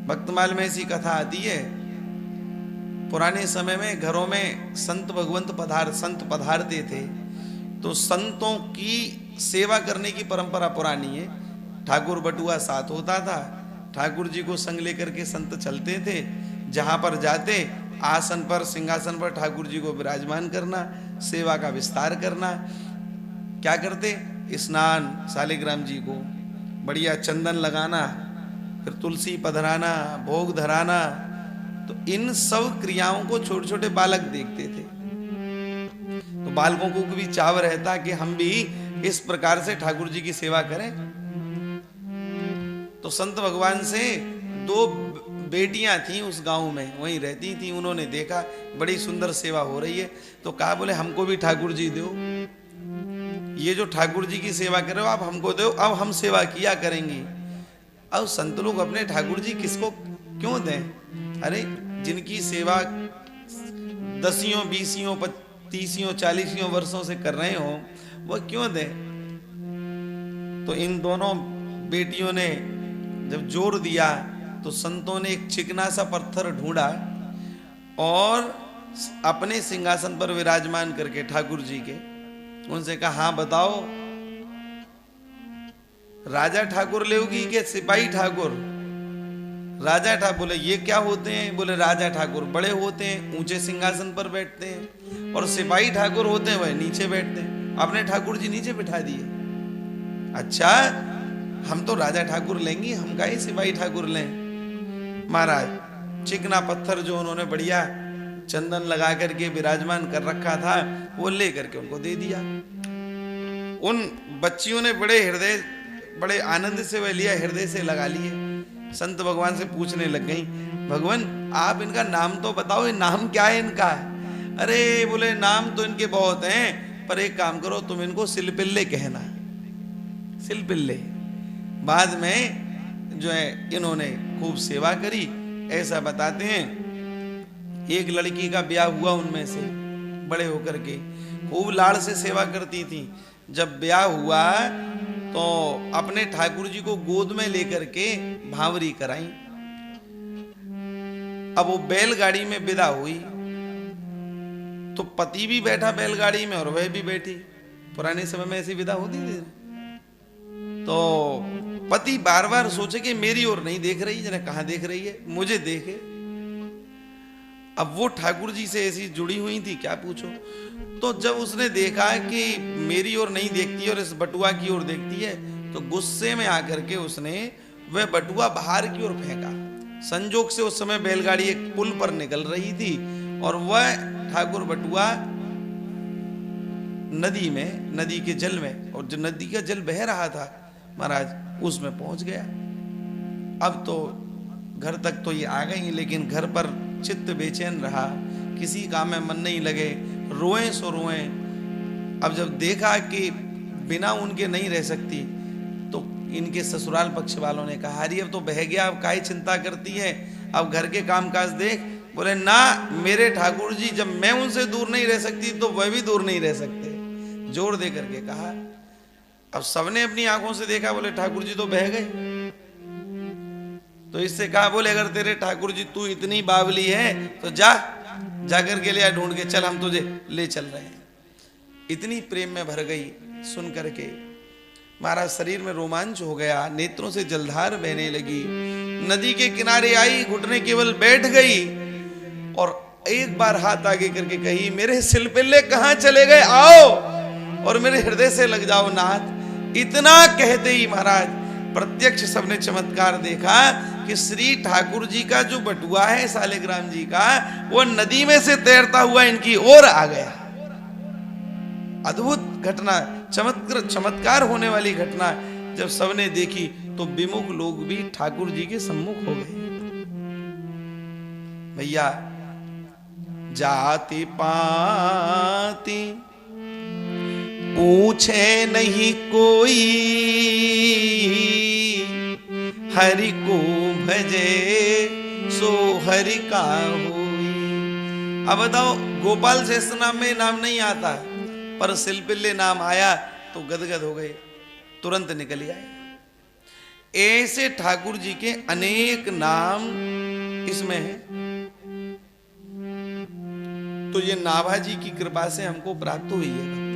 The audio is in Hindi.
भक्तमाल में ऐसी कथा आती है, पुराने समय में घरों में संत संत पधारते थे, तो संतों की सेवा करने की परंपरा पुरानी है। ठाकुर बटुआ साथ होता था, ठाकुर जी को संग लेकर के संत चलते थे, जहां पर जाते आसन पर सिंहासन पर ठाकुर जी को विराजमान करना, सेवा का विस्तार करना। क्या करते, स्नान शालिग्राम जी को बढ़िया चंदन लगाना, फिर तुलसी पधराना, भोग धराना। तो इन सब क्रियाओं को छोटे छोटे बालक देखते थे, तो बालकों को भी चाव रहता कि हम भी इस प्रकार से ठाकुर जी की सेवा करें। तो संत भगवान से दो बेटियां थीं उस गांव में, वहीं रहती थीं। उन्होंने देखा बड़ी सुंदर सेवा हो रही है, तो कहा बोले हमको भी ठाकुर जी दो, ये जो ठाकुर जी की सेवा कर रहे हो आप हमको दो, अब हम सेवा किया करेंगी। अब संत लोग अपने ठाकुर जी किसको क्यों दें? अरे जिनकी सेवा 10 20 30 40 वर्षों से कर रहे हो वह क्यों दें? तो इन दोनों बेटियों ने जब जोर दिया तो संतों ने एक चिकना सा पत्थर ढूंढा और अपने सिंहासन पर विराजमान करके ठाकुर जी के उनसे कहा, हाँ बताओ राजा ठाकुर लेगी कि सिपाही ठाकुर? राजा ठाकुर। बोले ये क्या होते हैं? बोले राजा ठाकुर बड़े होते हैं, ऊंचे सिंहासन पर बैठते हैं, और सिपाही ठाकुर होते हैं वह नीचे बैठते हैं। आपने ठाकुर जी नीचे बिठा दिए। अच्छा, हम तो राजा ठाकुर लेंगे, हम काहे सिपाही ठाकुर लें? महाराज चिकना पत्थर जो उन्होंने बढ़िया चंदन लगा करके विराजमान कर रखा था वो ले करके उनको दे दिया। उन बच्चियों ने बड़े आनंद से वह लिया, हृदय से लगा लिए। संत भगवान से पूछने लग गई, भगवान आप इनका नाम तो बताओ, ये नाम क्या है इनका? अरे बोले नाम तो इनके बहुत हैं, पर एक काम करो तुम इनको सिलपिल्ले कहना। सिलपिल्ले। बाद में जो है इन्होंने खूब सेवा करी। ऐसा बताते हैं एक लड़की का ब्याह हुआ उनमें से, बड़े होकर के खूब लाड़ से सेवा करती थी। जब ब्याह हुआ तो अपने ठाकुर जी को गोद में लेकर के भांवरी कराई। अब वो बैलगाड़ी में विदा हुई तो पति भी बैठा बैलगाड़ी में और वह भी बैठी। पुराने समय में ऐसी विदा होती थी। तो पति बार बार सोचे कि मेरी ओर नहीं देख रही, जरा कहां देख रही है, मुझे देखे। अब वो ठाकुर जी से ऐसी जुड़ी हुई थी क्या पूछो। तो जब उसने देखा कि मेरी ओर नहीं देखती और इस बटुआ की ओर देखती है, तो गुस्से में आकर के उसने वह बटुआ बाहर की ओर फेंका। संजोग से उस समय बैलगाड़ी एक पुल पर निकल रही थी और वह ठाकुर बटुआ नदी के जल में, और जो नदी का जल बह रहा था महाराज उसमें पहुंच गया। अब तो घर तक तो ये आ गई, लेकिन घर पर चित्त बेचैन रहा, किसी काम में मन नहीं लगे, रोए सो रोए। अब जब देखा कि बिना उनके नहीं रह सकती, तो इनके ससुराल पक्ष वालों ने कहा, अरे अब तो बह गया, अब काहे चिंता करती है, अब घर के कामकाज देख। बोले ना, मेरे ठाकुर जी जब मैं उनसे दूर नहीं रह सकती तो वह भी दूर नहीं रह सकते। जोर दे करके कहा। अब सबने अपनी आंखों से देखा, बोले ठाकुर जी तो बह गए। तो इससे कहा, बोले अगर तेरे ठाकुर जी तू इतनी बावली है तो जाकर के लिया ढूंढ के, चल हम तुझे ले चल रहे हैं। इतनी प्रेम में भर गई सुन करके महाराज शरीर में रोमांच हो गया, नेत्रों से जलधार बहने लगी। नदी के किनारे आई, घुटने केवल बैठ गई और एक बार हाथ आगे करके कही, मेरे सिलपिल्ले कहां चले गए, आओ और मेरे हृदय से लग जाओ नाथ। इतना कहते ही महाराज प्रत्यक्ष सबने चमत्कार देखा कि श्री ठाकुर जी का जो बटुआ है शालिग्राम जी का, वो नदी में से तैरता हुआ इनकी ओर आ गया। अद्भुत घटना, चमत्कार होने वाली घटना जब सबने देखी तो विमुख लोग भी ठाकुर जी के सम्मुख हो गए। भैया जाति पाति पूछे नहीं कोई, हरि को भजे सो हरि का होई। अब बताओ, गोपाल शेष नाम में नाम नहीं आता, पर सिलपिल्ले नाम आया तो गदगद हो गए, तुरंत निकल आए। ऐसे ठाकुर जी के अनेक नाम इसमें है। तो ये नाभा जी की कृपा से हमको प्राप्त हुई है।